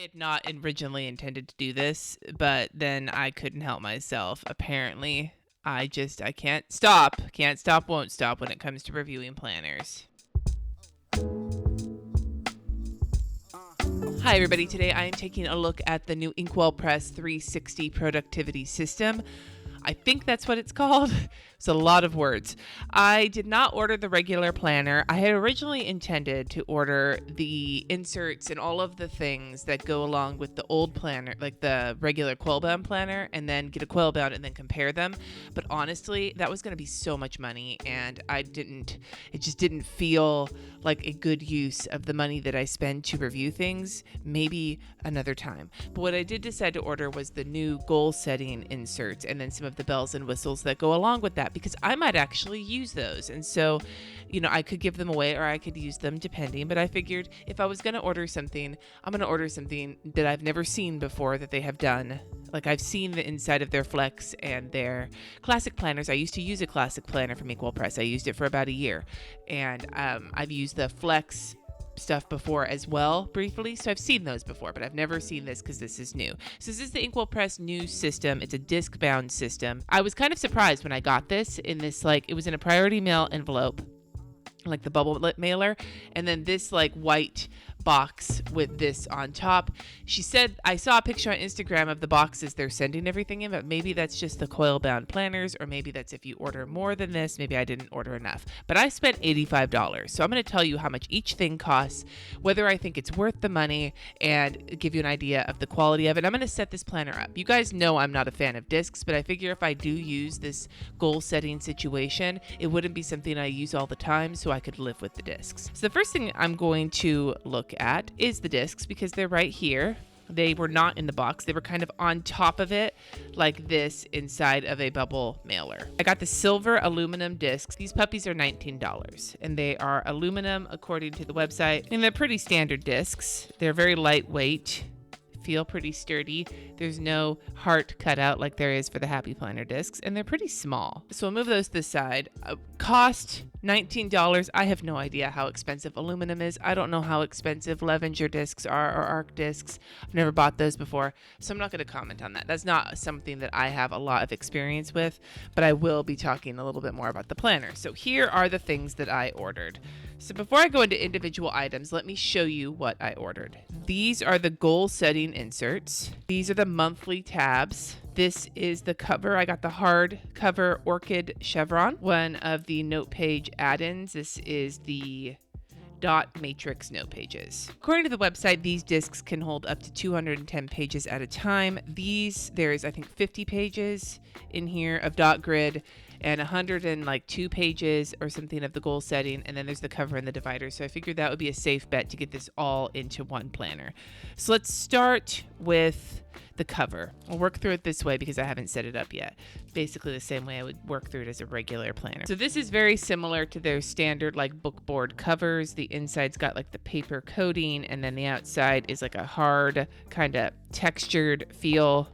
had not originally intended to do this, but then I couldn't help myself. Apparently, I can't stop, won't stop when it comes to reviewing planners. Hi everybody, today I am taking a look at the new Inkwell Press 360 productivity system. I think that's what it's called. It's a lot of words. I did not order the regular planner. I had originally intended to order the inserts and all of the things that go along with the old planner, like the regular quill-bound planner, and then get a quill-bound and then compare them. But honestly, that was going to be so much money, and it just didn't feel like a good use of the money that I spend to review things. Maybe another time. But what I did decide to order was the new goal-setting inserts and then some of the bells and whistles that go along with that, because I might actually use those. And so, I could give them away or I could use them depending, but I figured if I was going to order something, I'm going to order something that I've never seen before that they have done. Like, I've seen the inside of their Flex and their classic planners. I used to use a classic planner from Inkwell Press. I used it for about a year, and I've used the Flex stuff before as well, briefly, so I've seen those before, but I've never seen this because this is new. So this is the Inkwell Press new system. It's a disc bound system. I was kind of surprised when I got this in this, it was in a priority mail envelope, like the bubble mailer, and then this white box with this on top. She said, I saw a picture on Instagram of the boxes they're sending everything in, but maybe that's just the coil bound planners, or maybe that's if you order more than this. Maybe I didn't order enough, but I spent $85. So I'm going to tell you how much each thing costs, whether I think it's worth the money, and give you an idea of the quality of it. I'm going to set this planner up. You guys know I'm not a fan of discs, but I figure if I do use this goal setting situation, it wouldn't be something I use all the time, so I could live with the discs. So the first thing I'm going to look at is the discs, because they're right here. They were not in the box. They were kind of on top of it, like this, inside of a bubble mailer. I got the silver aluminum discs. These puppies are $19, and they are aluminum according to the website, and they're pretty standard discs. They're very lightweight, feel pretty sturdy. There's no heart cut out like there is for the Happy Planner discs, and they're pretty small. So I'll move those to the side. Cost $19. I have no idea how expensive aluminum is. I don't know how expensive Levenger discs are or Arc discs. I've never bought those before, so I'm not going to comment on that. That's not something that I have a lot of experience with, but I will be talking a little bit more about the planner. So here are the things that I ordered. So before I go into individual items, let me show you what I ordered. These are the goal setting inserts. These are the monthly tabs. This is the cover. I got the hard cover Orchid Chevron, one of the note page add-ins. This is the dot matrix note pages. According to the website, these discs can hold up to 210 pages at a time. There's I think 50 pages in here of dot grid, and 102 pages or something of the goal setting, and then there's the cover and the divider. So I figured that would be a safe bet to get this all into one planner. So let's start with the cover. I'll work through it this way because I haven't set it up yet. Basically the same way I would work through it as a regular planner. So this is very similar to their standard book board covers. The inside's got the paper coating, and then the outside is a hard kind of textured feel.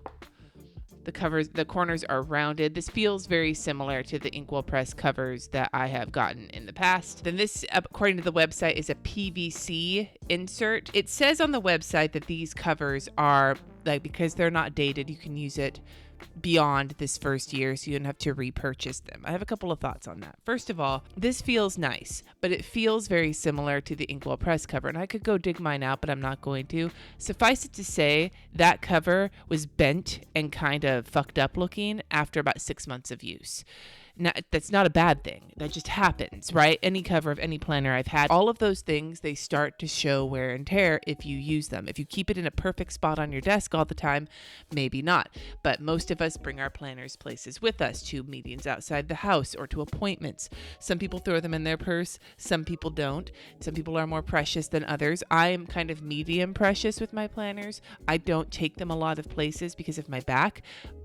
The corners are rounded. This feels very similar to the Inkwell Press covers that I have gotten in the past. Then this, according to the website, is a PVC insert. It says on the website that these covers are, because they're not dated, you can use it beyond this first year, so you don't have to repurchase them. I have a couple of thoughts on that. First of all, this feels nice, but it feels very similar to the Inkwell Press cover, and I could go dig mine out, but I'm not going to. Suffice it to say, that cover was bent and kind of fucked up looking after about 6 months of use. Now, that's not a bad thing. That just happens, right? Any cover of any planner I've had, all of those things, they start to show wear and tear if you use them. If you keep it in a perfect spot on your desk all the time, maybe not. But most of us bring our planners places with us, to meetings outside the house or to appointments. Some people throw them in their purse. Some people don't. Some people are more precious than others. I am kind of medium precious with my planners. I don't take them a lot of places because of my back,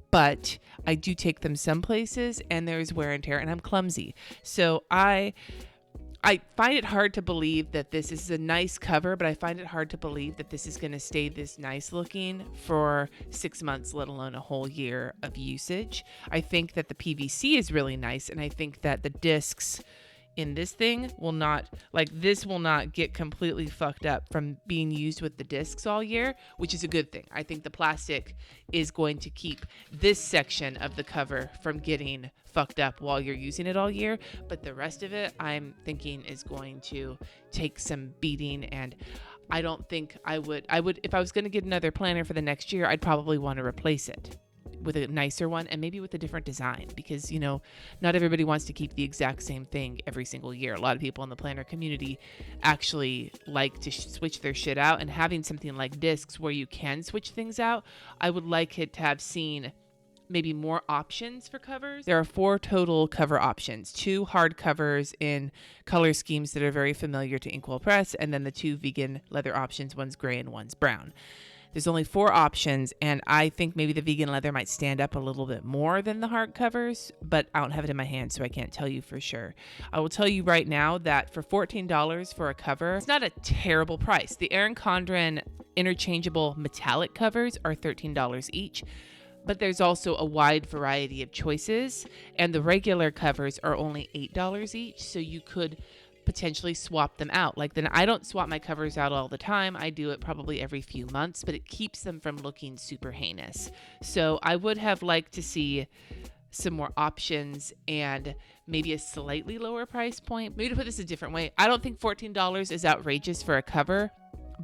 but I do take them some places, and there's wear and tear, and I'm clumsy. So I find it hard to believe that this is a nice cover, but I find it hard to believe that this is going to stay this nice looking for 6 months, let alone a whole year of usage. I think that the PVC is really nice, and I think that the discs in this thing will not, like this will not get completely fucked up from being used with the discs all year, which is a good thing. I think the plastic is going to keep this section of the cover from getting fucked up while you're using it all year, but the rest of it I'm thinking is going to take some beating. And I don't think I would if I was going to get another planner for the next year, I'd probably want to replace it with a nicer one and maybe with a different design, because you know, not everybody wants to keep the exact same thing every single year. A lot of people in the planner community actually like to switch their shit out, and having something like discs where you can switch things out, I would like it to have seen maybe more options for covers. There are 4 total cover options, 2 hard covers in color schemes that are very familiar to Inkwell Press, and then the 2 vegan leather options, one's gray and one's brown. There's only 4 options, and I think maybe the vegan leather might stand up a little bit more than the hard covers, but I don't have it in my hand, so I can't tell you for sure. I will tell you right now that for $14 for a cover, it's not a terrible price. The Erin Condren interchangeable metallic covers are $13 each, but there's also a wide variety of choices, and the regular covers are only $8 each, so you could potentially swap them out. Like, then I don't swap my covers out all the time. I do it probably every few months, but it keeps them from looking super heinous. So I would have liked to see some more options and maybe a slightly lower price point. Maybe to put this a different way, I don't think $14 is outrageous for a cover,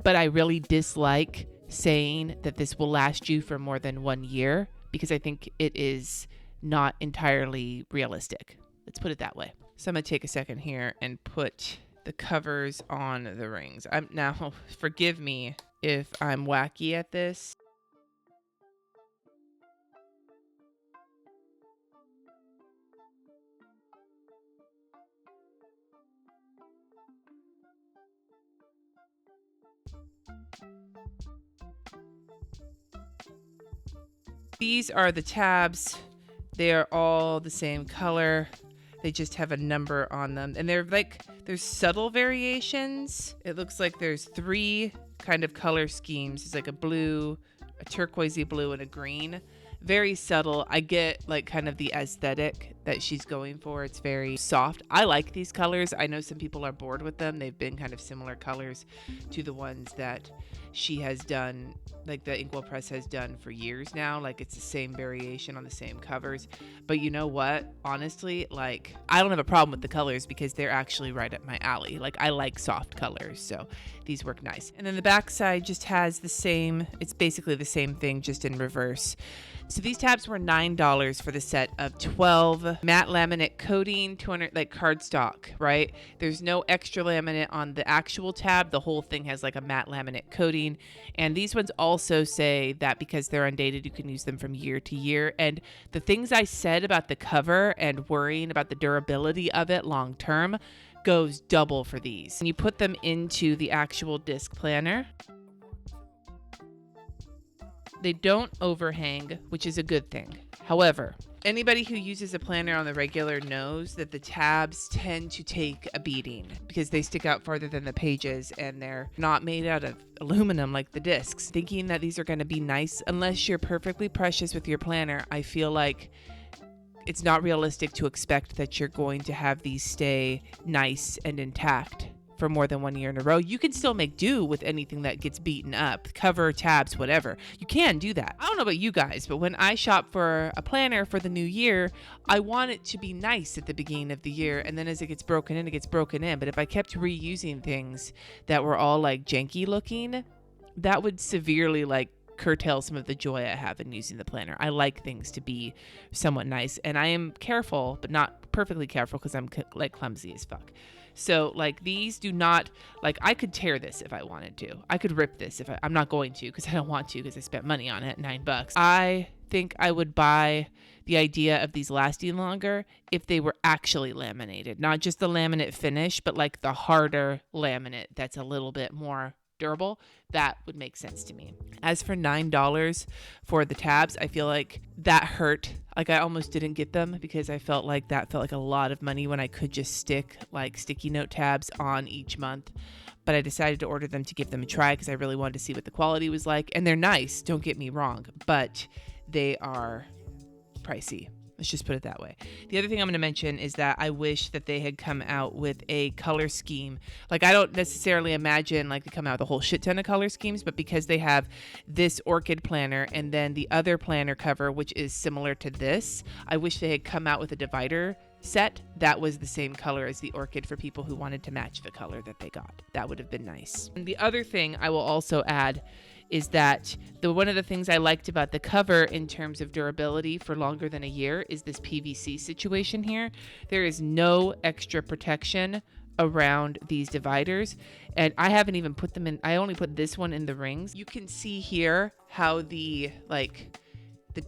but I really dislike saying that this will last you for more than 1 year, because I think it is not entirely realistic. Let's put it that way. So I'm going to take a second here and put the covers on the rings. Now, forgive me if I'm wacky at this. These are the tabs. They are all the same color. They just have a number on them, and there's subtle variations. It looks like there's 3 kind of color schemes. It's like a blue, a turquoisey blue, and a green. Very subtle. I get like kind of the aesthetic that she's going for. It's very soft. I like these colors. I know some people are bored with them. They've been kind of similar colors to the ones that she has done, like the Inkwell Press has done for years now. Like, it's the same variation on the same covers. But you know what? Honestly, like, I don't have a problem with the colors because they're actually right up my alley. Like, I like soft colors, so these work nice. And then the back side just has the same, it's basically the same thing, just in reverse. So these tabs were $9 for the set of 12. Matte laminate coating, 200, like cardstock, right? There's no extra laminate on the actual tab. The whole thing has like a matte laminate coating. And these ones also say that because they're undated, you can use them from year to year. And the things I said about the cover and worrying about the durability of it long term goes double for these. And you put them into the actual disc planner. They don't overhang, which is a good thing. However, anybody who uses a planner on the regular knows that the tabs tend to take a beating because they stick out farther than the pages, and they're not made out of aluminum like the discs. Thinking that these are going to be nice, unless you're perfectly precious with your planner, I feel like it's not realistic to expect that you're going to have these stay nice and intact for more than 1 year in a row. You can still make do with anything that gets beaten up, cover, tabs, whatever. You can do that. I don't know about you guys, but when I shop for a planner for the new year, I want it to be nice at the beginning of the year, and then as it gets broken in, it gets broken in. But if I kept reusing things that were all like janky looking, that would severely like curtail some of the joy I have in using the planner. I like things to be somewhat nice, and I am careful, but not perfectly careful because I'm like clumsy as fuck. So like these do not, like I could tear this if I wanted to. I could rip this if I'm not going to, because I don't want to, because I spent money on it, $9. I think I would buy the idea of these lasting longer if they were actually laminated, not just the laminate finish, but like the harder laminate that's a little bit more durable. That would make sense to me. As for $9 for the tabs, I feel like that hurt. Like I almost didn't get them because I felt like that felt like a lot of money when I could just stick like sticky note tabs on each month. But I decided to order them to give them a try because I really wanted to see what the quality was like. And they're nice, don't get me wrong, but they are pricey. Let's just put it that way. The other thing I'm going to mention is that I wish that they had come out with a color scheme. Like, I don't necessarily imagine like they come out with a whole shit ton of color schemes, but because they have this orchid planner and then the other planner cover, which is similar to this, I wish they had come out with a divider set that was the same color as the orchid for people who wanted to match the color that they got. That would have been nice. And the other thing I will also add is that one of the things I liked about the cover in terms of durability for longer than a year is this PVC situation here. There is no extra protection around these dividers, and I haven't even put them in. I only put this one in the rings. You can see here how the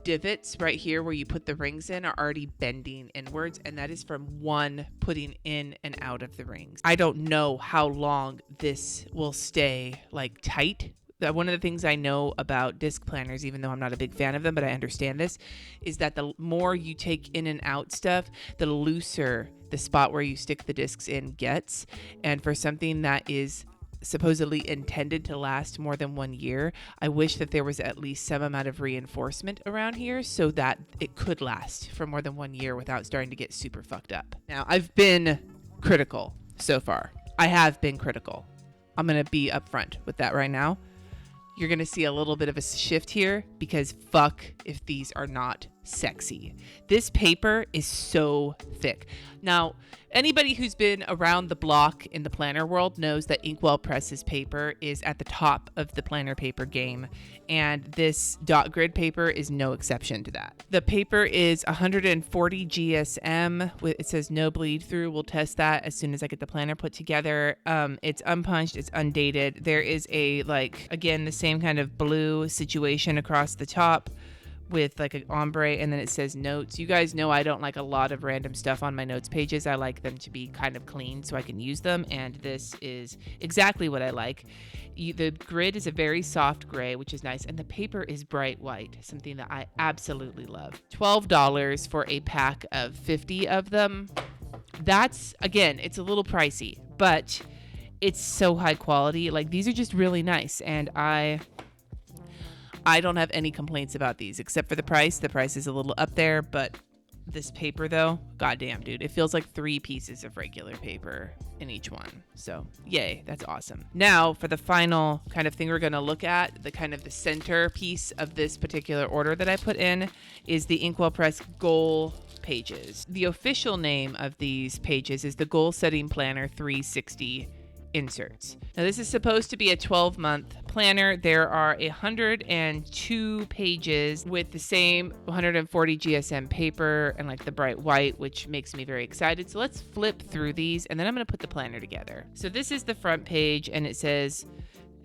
divots right here where you put the rings in are already bending inwards, and that is from one putting in and out of the rings. I don't know how long this will stay like tight. One of the things I know about disc planners, even though I'm not a big fan of them, but I understand this, is that the more you take in and out stuff, the looser the spot where you stick the discs in gets. And for something that is supposedly intended to last more than 1 year, I wish that there was at least some amount of reinforcement around here so that it could last for more than 1 year without starting to get super fucked up. Now, I've been critical so far. I have been critical. I'm going to be upfront with that right now. You're going to see a little bit of a shift here because fuck if these are not sexy. This paper is so thick. Now, anybody who's been around the block in the planner world knows that Inkwell Press's paper is at the top of the planner paper game, and this dot grid paper is no exception to that. The paper is 140 GSM. It says no bleed through. We'll test that as soon as I get the planner put together. It's unpunched. It's undated. There is a, like, again, the same kind of blue situation across the top with like an ombre, and then it says notes. You guys know I don't like a lot of random stuff on my notes pages. I like them to be kind of clean so I can use them, and this is exactly what I like. The grid is a very soft gray, which is nice, and the paper is bright white, something that I absolutely love. $12 for a pack of 50 of them. That's, again, it's a little pricey, but it's so high quality. Like, these are just really nice, and I don't have any complaints about these except for the price. The price is a little up there, but this paper though, goddamn dude, it feels like 3 pieces of regular paper in each one. So yay, that's awesome. Now for the final kind of thing we're going to look at, the kind of the center piece of this particular order that I put in is the Inkwell Press goal pages. The official name of these pages is the Goal Setting Planner 360 inserts. Now this is supposed to be a 12-month planner. There are 102 pages with the same 140 GSM paper and like the bright white, which makes me very excited. So let's flip through these and then I'm going to put the planner together. So this is the front page and it says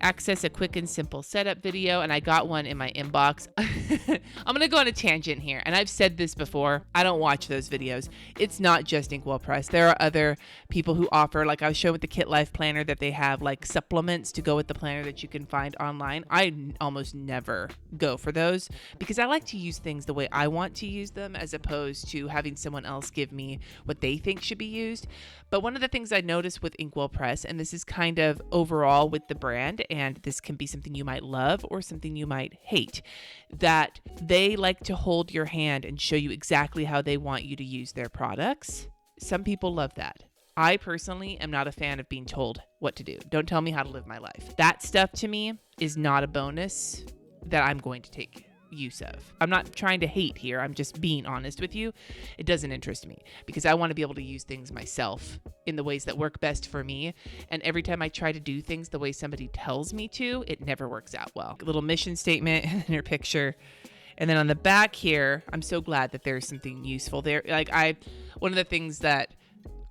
access a quick and simple setup video, and I got one in my inbox. I'm gonna go on a tangent here, and I've said this before, I don't watch those videos. It's not just Inkwell Press. There are other people who offer, like I was showing with the Kit Life planner, that they have like supplements to go with the planner that you can find online. I almost never go for those because I like to use things the way I want to use them as opposed to having someone else give me what they think should be used. But one of the things I noticed with Inkwell Press, and this is kind of overall with the brand, and this can be something you might love or something you might hate, that they like to hold your hand and show you exactly how they want you to use their products. Some people love that. I personally am not a fan of being told what to do. Don't tell me how to live my life. That stuff to me is not a bonus that I'm going to take use of. I'm not trying to hate here. I'm just being honest with you. It doesn't interest me because I want to be able to use things myself in the ways that work best for me. And every time I try to do things the way somebody tells me to, it never works out well. A little mission statement in your picture. And then on the back here, I'm so glad that there's something useful there. One of the things that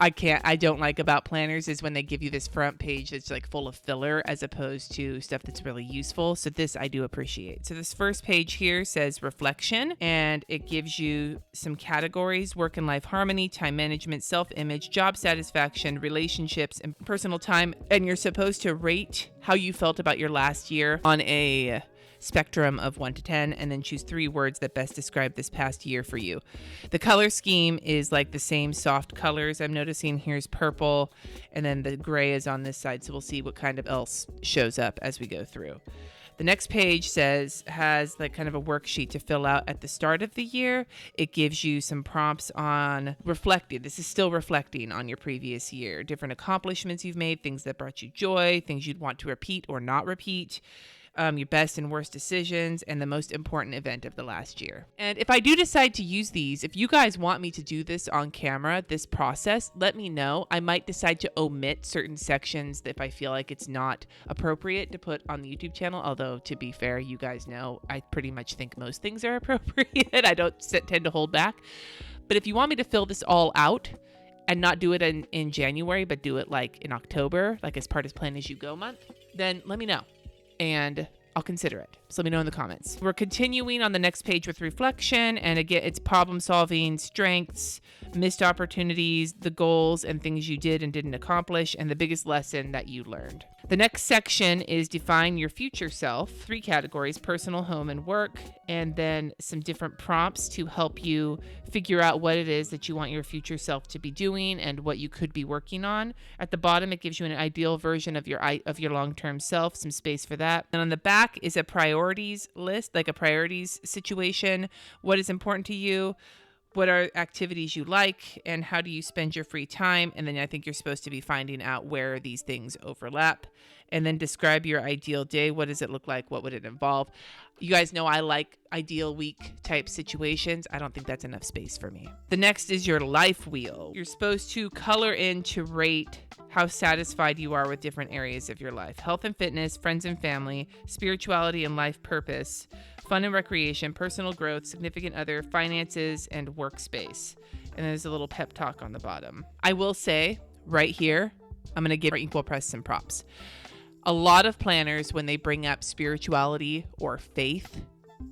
I don't like about planners is when they give you this front page that's like full of filler as opposed to stuff that's really useful. So this I do appreciate. So this first page here says reflection, and it gives you some categories: work and life harmony, time management, self-image, job satisfaction, relationships, and personal time. And you're supposed to rate how you felt about your last year on a spectrum of 1 to 10, and then choose 3 words that best describe this past year for you. The color scheme is like the same soft colors. I'm noticing here's purple, and then the gray is on this side, so we'll see what kind of else shows up as we go through. The next page has like kind of a worksheet to fill out at the start of the year. It gives you some prompts on reflecting. This is still reflecting on your previous year, different accomplishments you've made, things that brought you joy, things you'd want to repeat or not repeat. Your best and worst decisions, and the most important event of the last year. And if I do decide to use these, if you guys want me to do this on camera, this process, let me know. I might decide to omit certain sections if I feel like it's not appropriate to put on the YouTube channel. Although, to be fair, you guys know I pretty much think most things are appropriate. I don't tend to hold back. But if you want me to fill this all out and not do it in January, but do it like in October, like as part of Plan As You Go month, then let me know. And I'll consider it. So let me know in the comments. We're continuing on the next page with reflection. And again, it's problem solving, strengths, missed opportunities, the goals and things you did and didn't accomplish, and the biggest lesson that you learned. The next section is define your future self. 3 categories: personal, home, and work. And then some different prompts to help you figure out what it is that you want your future self to be doing and what you could be working on. At the bottom, it gives you an ideal version of your long-term self, some space for that. And on the back is a priorities list, like a priorities situation. What is important to you? What are activities you like, and how do you spend your free time? And then I think you're supposed to be finding out where these things overlap. And then describe your ideal day. What does it look like? What would it involve? You guys know I like ideal week type situations. I don't think that's enough space for me. The next is your life wheel. You're supposed to color in to rate how satisfied you are with different areas of your life: health and fitness, friends and family, spirituality and life purpose, fun and recreation, personal growth, significant other, finances, and workspace. And there's a little pep talk on the bottom. I will say right here, I'm going to give our Inkwell Press some props. A lot of planners, when they bring up spirituality or faith,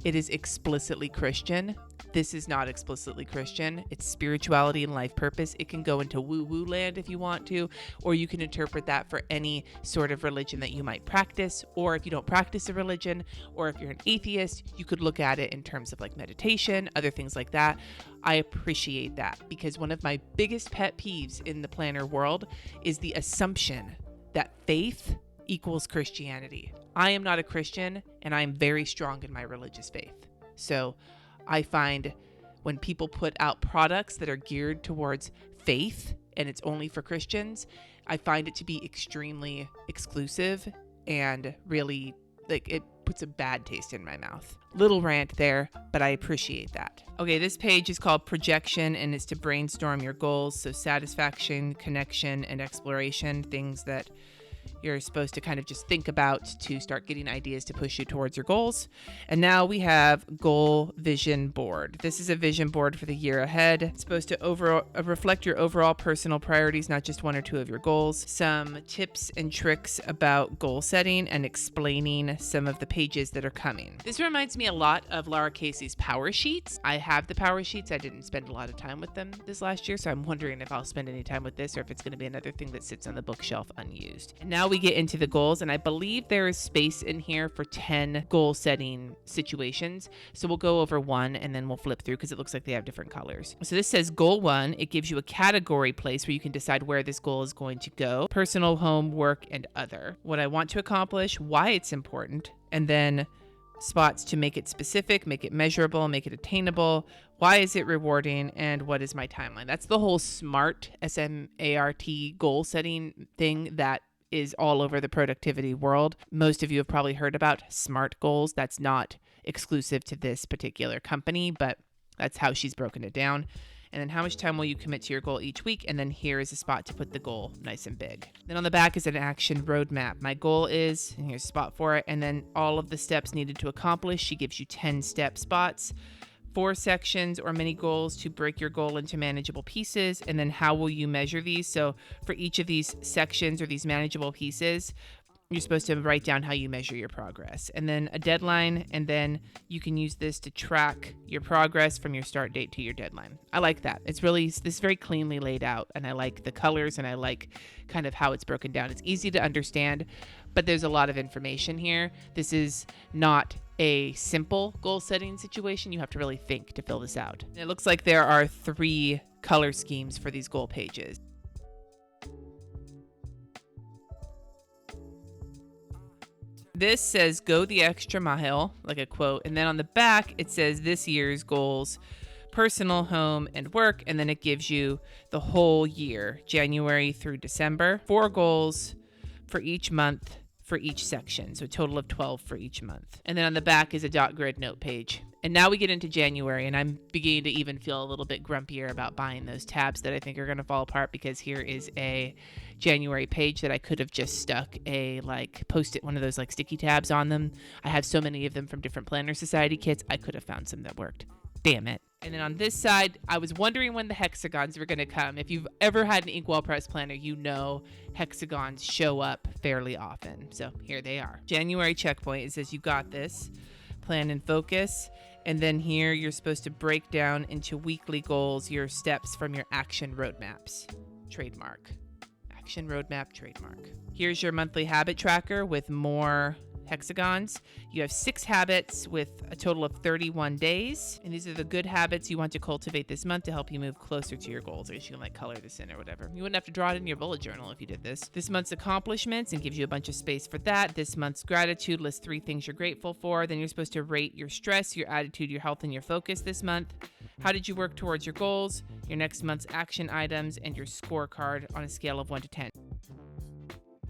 it is explicitly Christian. This is not explicitly Christian. It's spirituality and life purpose. It can go into woo-woo land if you want to, or you can interpret that for any sort of religion that you might practice. Or if you don't practice a religion, or if you're an atheist, you could look at it in terms of like meditation, other things like that. I appreciate that, because one of my biggest pet peeves in the planner world is the assumption that faith equals Christianity. I am not a Christian, and I am very strong in my religious faith. So I find when people put out products that are geared towards faith and it's only for Christians, I find it to be extremely exclusive and really, like, it puts a bad taste in my mouth. Little rant there, but I appreciate that. Okay, this page is called Projection, and it's to brainstorm your goals. So satisfaction, connection, and exploration, things that you're supposed to kind of just think about to start getting ideas to push you towards your goals. And now we have Goal Vision Board. This is a vision board for the year ahead. It's supposed to reflect your overall personal priorities, not just one or two of your goals. Some tips and tricks about goal setting and explaining some of the pages that are coming. This reminds me a lot of Laura Casey's Power Sheets. I have the Power Sheets. I didn't spend a lot of time with them this last year, so I'm wondering if I'll spend any time with this or if it's going to be another thing that sits on the bookshelf unused. And now we get into the goals, and I believe there is space in here for 10 goal setting situations. So we'll go over one and then we'll flip through because it looks like they have different colors. So this says goal 1. It gives you a category place where you can decide where this goal is going to go: personal, home, work, and other. What I want to accomplish, why it's important, and then spots to make it specific, make it measurable, make it attainable. Why is it rewarding, and what is my timeline? That's the whole SMART, S-M-A-R-T goal setting thing that is all over the productivity world. Most of you have probably heard about SMART goals. That's not exclusive to this particular company, but that's how she's broken it down. And then how much time will you commit to your goal each week? And then here is a spot to put the goal nice and big. Then on the back is an action roadmap. My goal is, and here's a spot for it, and then all of the steps needed to accomplish. She gives you 10 step spots. 4 sections or mini goals to break your goal into manageable pieces. And then how will you measure these? So for each of these sections or these manageable pieces, you're supposed to write down how you measure your progress. And then a deadline, and then you can use this to track your progress from your start date to your deadline. I like that. This is very cleanly laid out, and I like the colors, and I like kind of how it's broken down. It's easy to understand, but there's a lot of information here. This is not a simple goal setting situation. You have to really think to fill this out. And it looks like there are 3 color schemes for these goal pages. This says go the extra mile, like a quote. And then on the back, it says this year's goals, personal, home, and work. And then it gives you the whole year, January through December. 4 goals for each month for each section. So a total of 12 for each month. And then on the back is a dot grid note page. And now we get into January, and I'm beginning to even feel a little bit grumpier about buying those tabs that I think are going to fall apart, because here is a January page that I could have just stuck a post-it, one of those sticky tabs on them. I have so many of them from different Planner Society kits. I could have found some that worked. Damn it. And then on this side, I was wondering when the hexagons were going to come. If you've ever had an Inkwell Press planner, you know hexagons show up fairly often. So here they are. January checkpoint. It says you got this. Plan and focus. And then here you're supposed to break down into weekly goals your steps from your action roadmaps. Trademark. Action roadmap, trademark. Here's your monthly habit tracker with more hexagons. You have 6 habits with a total of 31 days. And these are the good habits you want to cultivate this month to help you move closer to your goals. I guess you can color this in or whatever. You wouldn't have to draw it in your bullet journal if you did this. This month's accomplishments, and gives you a bunch of space for that. This month's gratitude lists 3 things you're grateful for. Then you're supposed to rate your stress, your attitude, your health, and your focus this month. How did you work towards your goals, your next month's action items, and your scorecard on a scale of 1 to 10.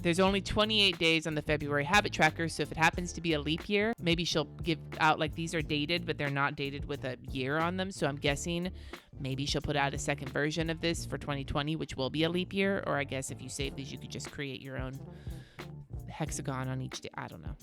There's only 28 days on the February habit tracker, so if it happens to be a leap year, maybe she'll give out these are dated, but they're not dated with a year on them. So I'm guessing maybe she'll put out a second version of this for 2020, which will be a leap year. Or I guess if you save these, you could just create your own hexagon on each day. I don't know.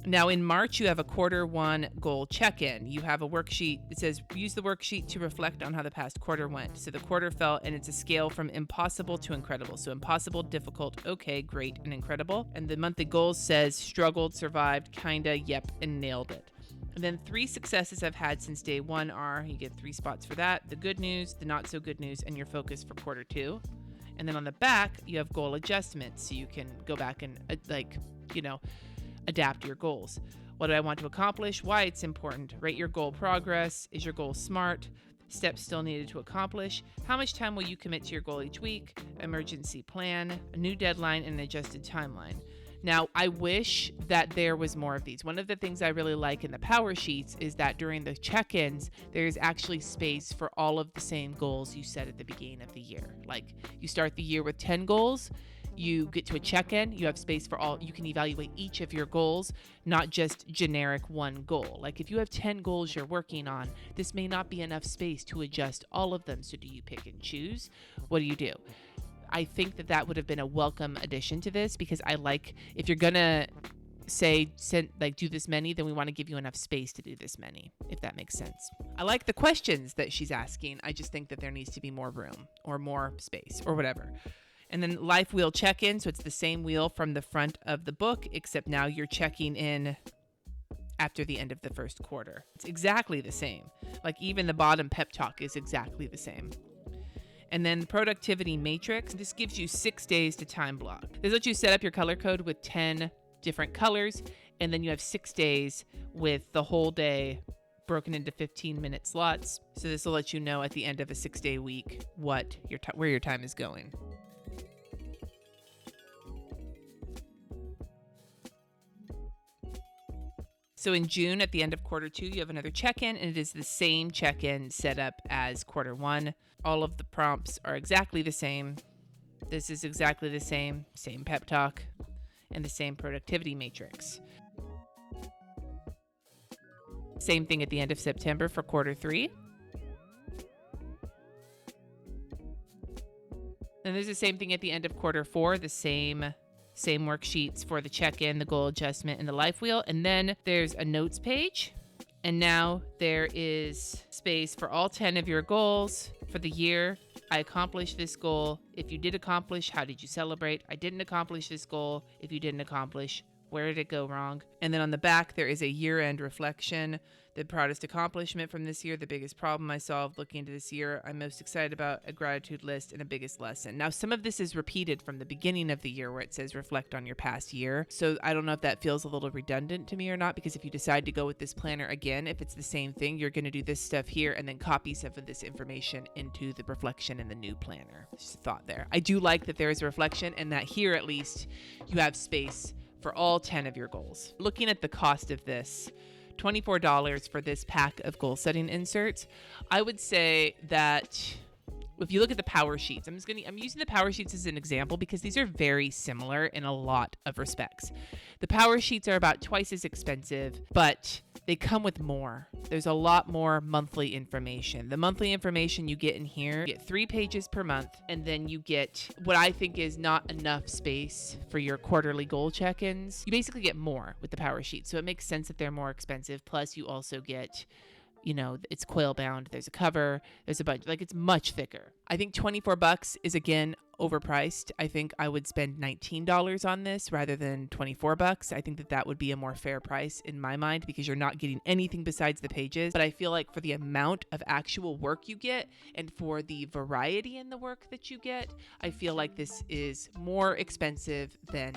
Now in March, you have a quarter 1 goal check-in. You have a worksheet. It says use the worksheet to reflect on how the past quarter went. So the quarter felt, and it's a scale from impossible to incredible. So impossible, difficult, okay, great, and incredible. And the monthly goals says struggled, survived, kinda, yep, and nailed it. And then 3 successes I've had since day 1 are, you get 3 spots for that, the good news, the not so good news, and your focus for quarter 2. And then on the back, you have goal adjustments. So you can go back and adapt your goals. What do I want to accomplish? Why it's important. Rate your goal progress. Is your goal smart? Steps still needed to accomplish. How much time will you commit to your goal each week? Emergency plan, a new deadline, and an adjusted timeline. Now, I wish that there was more of these. One of the things I really like in the power sheets is that during the check-ins, there's actually space for all of the same goals you set at the beginning of the year. You start the year with 10 goals. You get to a check-in, you have space for all, you can evaluate each of your goals, not just generic one goal. If you have 10 goals you're working on, this may not be enough space to adjust all of them. So do you pick and choose? What do you do? I think that would have been a welcome addition to this, because I if you're gonna do this many, then we want to give you enough space to do this many, if that makes sense. I like the questions that she's asking. I just think that there needs to be more room or more space or whatever. And then life wheel check-in. So it's the same wheel from the front of the book, except now you're checking in after the end of the first quarter. It's exactly the same. Even the bottom pep talk is exactly the same. And then the productivity matrix. This gives you 6 days to time block. This lets you set up your color code with 10 different colors. And then you have 6 days with the whole day broken into 15-minute slots. So this will let you know at the end of a 6-day week where your time is going. So in June, at the end of quarter 2, you have another check-in, and it is the same check-in setup as quarter 1. All of the prompts are exactly the same. This is exactly the same pep talk, and the same productivity matrix. Same thing at the end of September for quarter 3. And there's the same thing at the end of quarter 4, the same worksheets for the check-in, the goal adjustment, and the life wheel. And then there's a notes page. And now there is space for all 10 of your goals for the year. I accomplished this goal. If you did accomplish, how did you celebrate? I didn't accomplish this goal. If you didn't accomplish, where did it go wrong? And then on the back, there is a year-end reflection. The proudest accomplishment from this year, the biggest problem I solved looking into this year, I'm most excited about, a gratitude list, and a biggest lesson. Now, some of this is repeated from the beginning of the year where it says reflect on your past year. So I don't know if that feels a little redundant to me or not, because if you decide to go with this planner again, if it's the same thing, you're going to do this stuff here and then copy some of this information into the reflection in the new planner. Just a thought there. I do like that there is a reflection, and that here at least you have space for all 10 of your goals. Looking at the cost of this, $24 for this pack of goal setting inserts, I would say that if you look at the power sheets, I'm using the power sheets as an example because these are very similar in a lot of respects. The power sheets are about twice as expensive, but they come with more. There's a lot more monthly information. The monthly information you get in here, you get 3 pages per month, and then you get what I think is not enough space for your quarterly goal check-ins. You basically get more with the power sheet, so it makes sense that they're more expensive. Plus, you also get, it's coil bound. There's a cover. There's a bunch. It's much thicker. I think $24 is, again, overpriced. I think I would spend $19 on this rather than $24. I think that would be a more fair price in my mind because you're not getting anything besides the pages. But I feel like for the amount of actual work you get and for the variety in the work that you get, I feel like this is more expensive than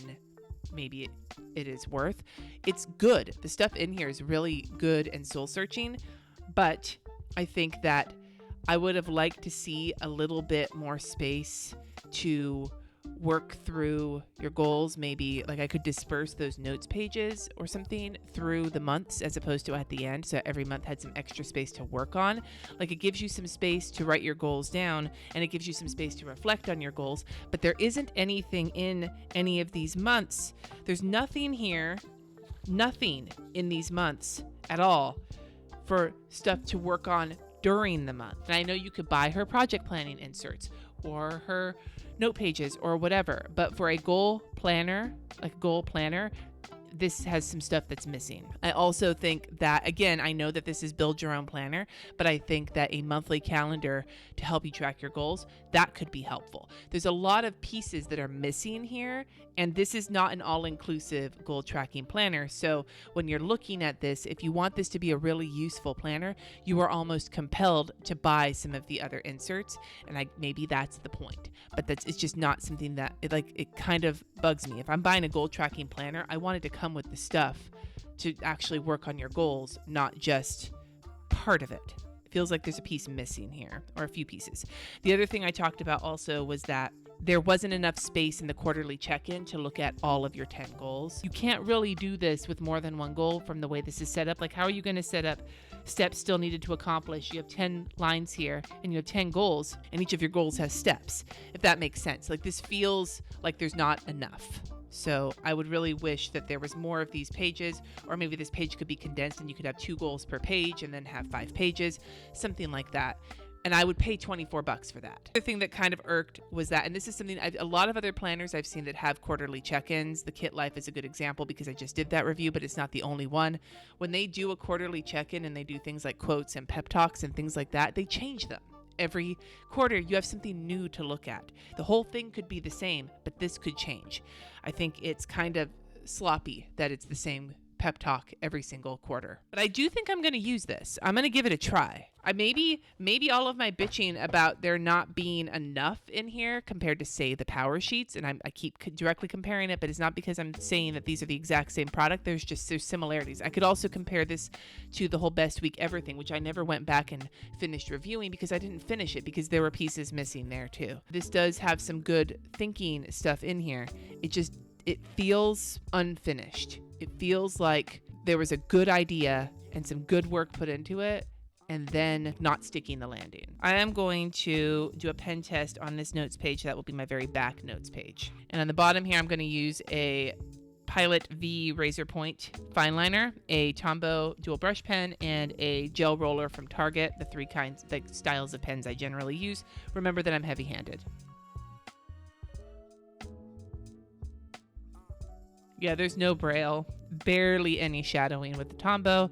maybe it is worth. It's good. The stuff in here is really good and soul searching. But I think that I would have liked to see a little bit more space to work through your goals. Maybe I could disperse those notes pages or something through the months as opposed to at the end. So every month had some extra space to work on. It gives you some space to write your goals down and it gives you some space to reflect on your goals. But there isn't anything in any of these months. There's nothing here, nothing in these months at all for stuff to work on during the month. And I know you could buy her project planning inserts or her note pages or whatever, but for a goal planner, this has some stuff that's missing. I also think that, again, I know that this is build your own planner, but I think that a monthly calendar to help you track your goals, that could be helpful. There's a lot of pieces that are missing here, and this is not an all-inclusive goal tracking planner. So when you're looking at this, if you want this to be a really useful planner, you are almost compelled to buy some of the other inserts, and maybe that's the point. But it's just not something that it kind of bugs me. If I'm buying a goal tracking planner, I want it to come with the stuff to actually work on your goals, not just part of it. It feels like there's a piece missing here, or a few pieces. The other thing I talked about also was that there wasn't enough space in the quarterly check-in to look at all of your 10 goals. You can't really do this with more than one goal from the way this is set up. How are you going to set up steps still needed to accomplish? You have 10 lines here and you have 10 goals, and each of your goals has steps, if that makes sense. This feels like there's not enough. So I would really wish that there was more of these pages, or maybe this page could be condensed and you could have 2 goals per page and then have 5 pages, something like that. And I would pay $24 for that. The thing that kind of irked was that, and this is something a lot of other planners I've seen that have quarterly check-ins. The Kit Life is a good example because I just did that review, but it's not the only one. When they do a quarterly check-in and they do things like quotes and pep talks and things like that, they change them. Every quarter, you have something new to look at. The whole thing could be the same, but this could change. I think it's kind of sloppy that it's the same pep talk every single quarter. But I do think I'm going to use this. I'm going to give it a try. Maybe all of my bitching about there not being enough in here compared to, say, the power sheets, and I keep directly comparing it, but it's not because I'm saying that these are the exact same product. There's similarities. I could also compare this to the whole Best Week Ever thing, which I never went back and finished reviewing because I didn't finish it because there were pieces missing there too. This does have some good thinking stuff in here. It feels unfinished. It feels like there was a good idea and some good work put into it, and then not sticking the landing. I am going to do a pen test on this notes page. That will be my very back notes page. And on the bottom here, I'm going to use a Pilot V Razor Point fine liner, a Tombow dual brush pen, and a gel roller from Target, the 3 kinds, styles of pens I generally use. Remember that I'm heavy-handed. Yeah, there's no braille, barely any shadowing with the Tombow,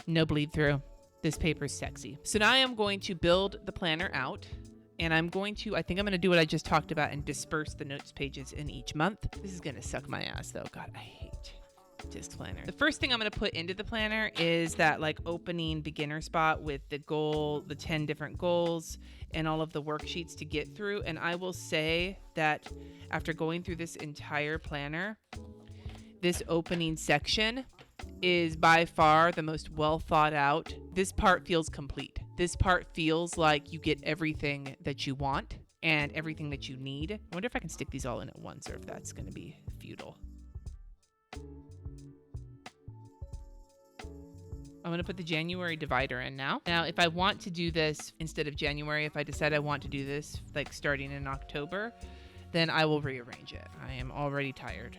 no bleed through. This paper's sexy. So now I am going to build the planner out, and I think I'm going to do what I just talked about and disperse the notes pages in each month. This is going to suck my ass though. God, I hate disc planner. The first thing I'm going to put into the planner is that opening beginner spot with the 10 different goals and all of the worksheets to get through. And I will say that after going through this entire planner, this opening section is by far the most well thought out. This part feels complete. This part feels like you get everything that you want and everything that you need. I wonder if I can stick these all in at once or if that's going to be futile. I'm going to put the January divider in now. Now, if I want to do this instead of January, if I decide I want to do this like starting in October, then I will rearrange it. I am already tired.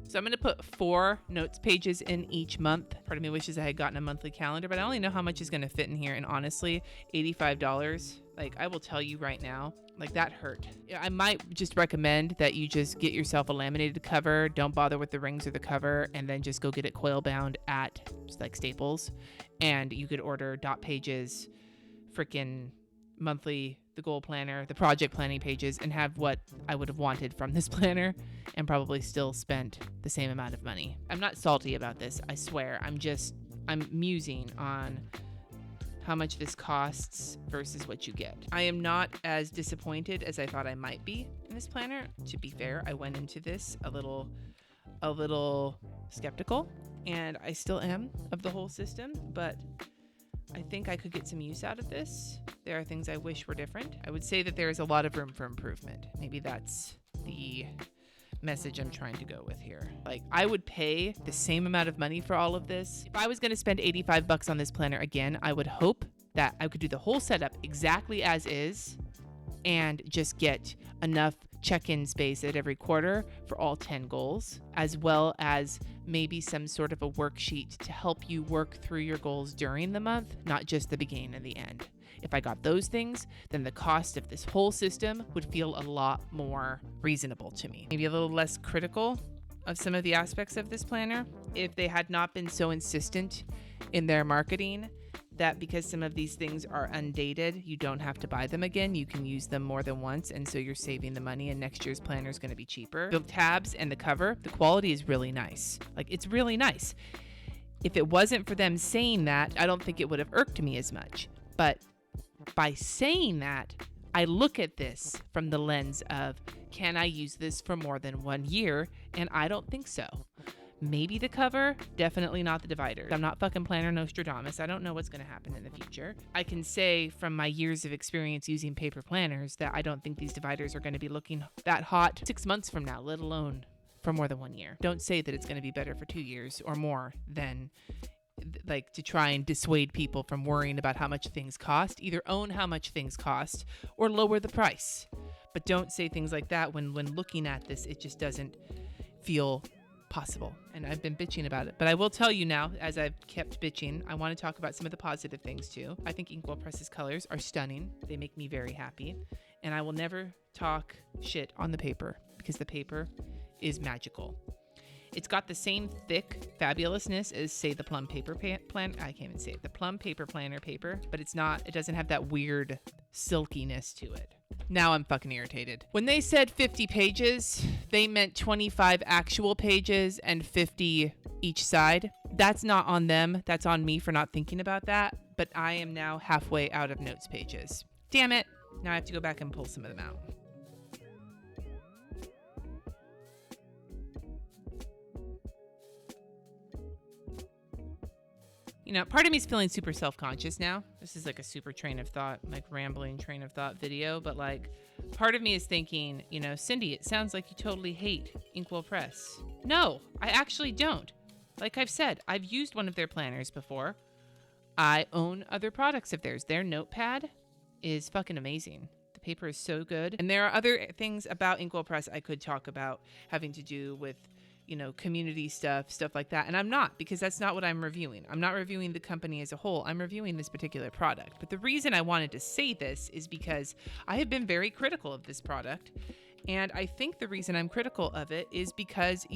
So I'm going to put 4 notes pages in each month. Part of me wishes I had gotten a monthly calendar, but I only know how much is going to fit in here. And honestly, $85, like I will tell you right now, like that hurt. I might just recommend that you just get yourself a laminated cover. Don't bother with the rings or the cover, and then just go get it coil bound at like Staples. And you could order dot pages, freaking monthly, the goal planner, the project planning pages, and have what I would have wanted from this planner and probably still spent the same amount of money. I'm not salty about this, I swear. I'm musing on how much this costs versus what you get. I am not as disappointed as I thought I might be in this planner. To be fair, I went into this a little skeptical, and I still am of the whole system, but I think I could get some use out of this. There are things I wish were different. I would say that there is a lot of room for improvement. Maybe that's the message I'm trying to go with here. Like, I would pay the same amount of money for all of this. If I was going to spend $85 on this planner again, I would hope that I could do the whole setup exactly as is and just get enough check-in space at every quarter for all 10 goals, as well as maybe some sort of a worksheet to help you work through your goals during the month, not just the beginning and the end. If I got those things, then the cost of this whole system would feel a lot more reasonable to me. Maybe a little less critical of some of the aspects of this planner if they had not been so insistent in their marketing that because some of these things are undated, you don't have to buy them again. You can use them more than once, and so you're saving the money, and next year's planner is going to be cheaper. The tabs and the cover, the quality is really nice. Like, it's really nice. If it wasn't for them saying that, I don't think it would have irked me as much. But by saying that, I look at this from the lens of, can I use this for more than 1 year? And I don't think so. Maybe the cover, definitely not the divider. I'm not fucking Planner Nostradamus. I don't know what's going to happen in the future. I can say from my years of experience using paper planners that I don't think these dividers are going to be looking that hot 6 months from now, let alone for more than 1 year. Don't say that it's going to be better for 2 years or more than like to try and dissuade people from worrying about how much things cost. Either own how much things cost or lower the price. But don't say things like that when looking at this, it just doesn't feel possible. And I've been bitching about it. But I will tell you now, as I've kept bitching, I want to talk about some of the positive things too. I think Inkwell Press's colors are stunning. They make me very happy. And I will never talk shit on the paper because the paper is magical. It's got the same thick fabulousness as, say, the Plum Paper Planner. I can't even say it. The Plum Paper Planner paper, but it doesn't have that weird silkiness to it. Now I'm fucking irritated. When they said 50 pages, they meant 25 actual pages and 50 each side. That's not on them. That's on me for not thinking about that. But I am now halfway out of notes pages. Damn it. Now I have to go back and pull some of them out. You know, part of me is feeling super self-conscious now. This is like a super train of thought, like rambling train of thought video. But like part of me is thinking, you know, Cindy, it sounds like you totally hate Inkwell Press. No, I actually don't. Like I've said, I've used one of their planners before. I own other products of theirs. Their notepad is fucking amazing. The paper is so good. And there are other things about Inkwell Press I could talk about having to do with, you know, community stuff like that. And I'm not, because that's not what I'm reviewing. I'm not reviewing the company as a whole. I'm reviewing this particular product. But the reason I wanted to say this is because I have been very critical of this product. And I think the reason I'm critical of it is because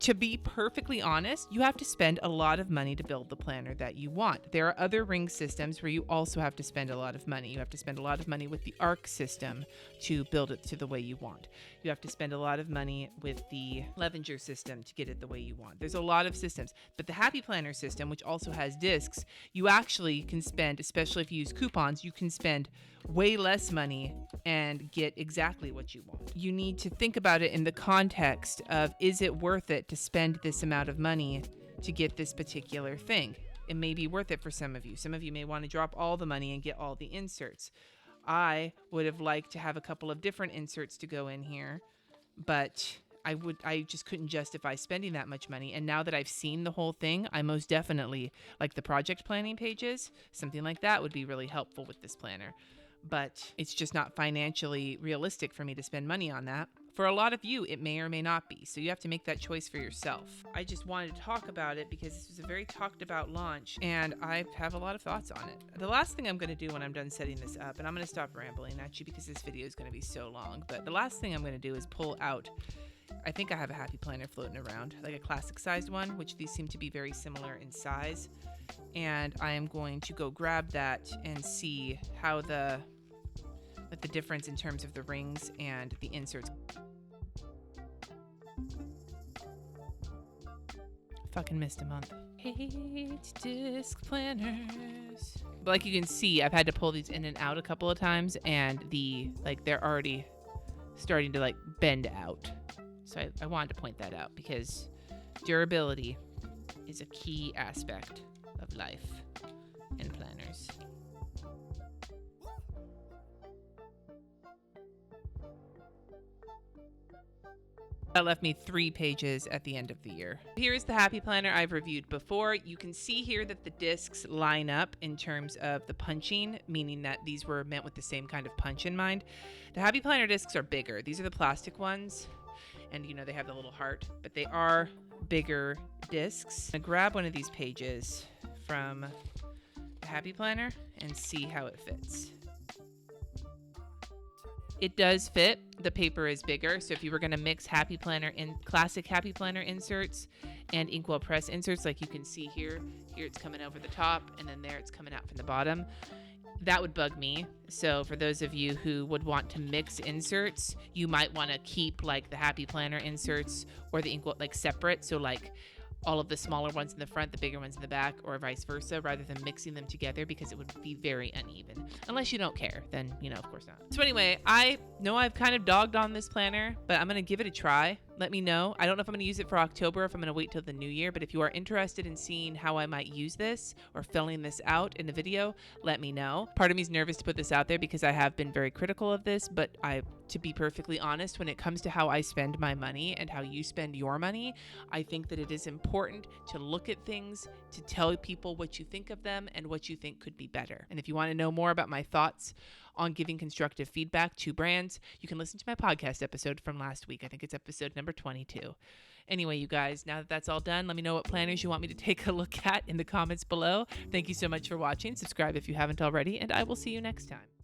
to be perfectly honest, you have to spend a lot of money to build the planner that you want. There are other ring systems where you also have to spend a lot of money. You have to spend a lot of money with the ARC system to build it to the way you want. You have to spend a lot of money with the Levenger system to get it the way you want. There's a lot of systems. But the Happy Planner system, which also has discs, you actually can spend, especially if you use coupons, you can spend way less money and get exactly what you want. You need to think about it in the context of, is it worth it to spend this amount of money to get this particular thing? It may be worth it for some of you. Some of you may want to drop all the money and get all the inserts. I would have liked to have a couple of different inserts to go in here, but I just couldn't justify spending that much money. And now that I've seen the whole thing, I most definitely like the project planning pages. Something like that would be really helpful with this planner. But it's just not financially realistic for me to spend money on that. For a lot of you, it may or may not be, so you have to make that choice for yourself. I just wanted to talk about it because this was a very talked about launch, and I have a lot of thoughts on it. The last thing I'm going to do when I'm done setting this up, and I'm going to stop rambling at you because this video is going to be so long, but the last thing I'm going to do is pull out, I think I have a happy planner floating around, like a classic sized one, which these seem to be very similar in size, and I am going to go grab that and see how the difference in terms of the rings and the inserts. Fucking missed a month. Hate disc planners. But like you can see, I've had to pull these in and out a couple of times, and they're already starting to bend out. So I wanted to point that out because durability is a key aspect of life and planners. That left me 3 pages at the end of the year. Here's the Happy Planner I've reviewed before. You can see here that the discs line up in terms of the punching, meaning that these were meant with the same kind of punch in mind. The Happy Planner discs are bigger. These are the plastic ones, and they have the little heart, but they are bigger discs. I'm gonna grab one of these pages from the Happy Planner and see how it fits. It does fit. The paper is bigger, so if you were going to mix classic Happy Planner inserts and Inkwell Press inserts, like you can see here it's coming over the top, and then there it's coming out from the bottom. That would bug me. So for those of you who would want to mix inserts, you might want to keep the Happy Planner inserts or the Inkwell separate. So all of the smaller ones in the front, the bigger ones in the back, or vice versa, rather than mixing them together, because it would be very uneven. Unless you don't care, then, of course not. So anyway, I know I've kind of dogged on this planner, but I'm going to give it a try. Let me know. I don't know if I'm going to use it for October, if I'm going to wait till the new year, but if you are interested in seeing how I might use this or filling this out in a video, let me know. Part of me is nervous to put this out there because I have been very critical of this, but to be perfectly honest, when it comes to how I spend my money and how you spend your money, I think that it is important to look at things, to tell people what you think of them and what you think could be better. And if you want to know more about my thoughts on giving constructive feedback to brands, you can listen to my podcast episode from last week. I think it's episode number 22. Anyway, you guys, now that that's all done, let me know what planners you want me to take a look at in the comments below. Thank you so much for watching. Subscribe if you haven't already, and I will see you next time.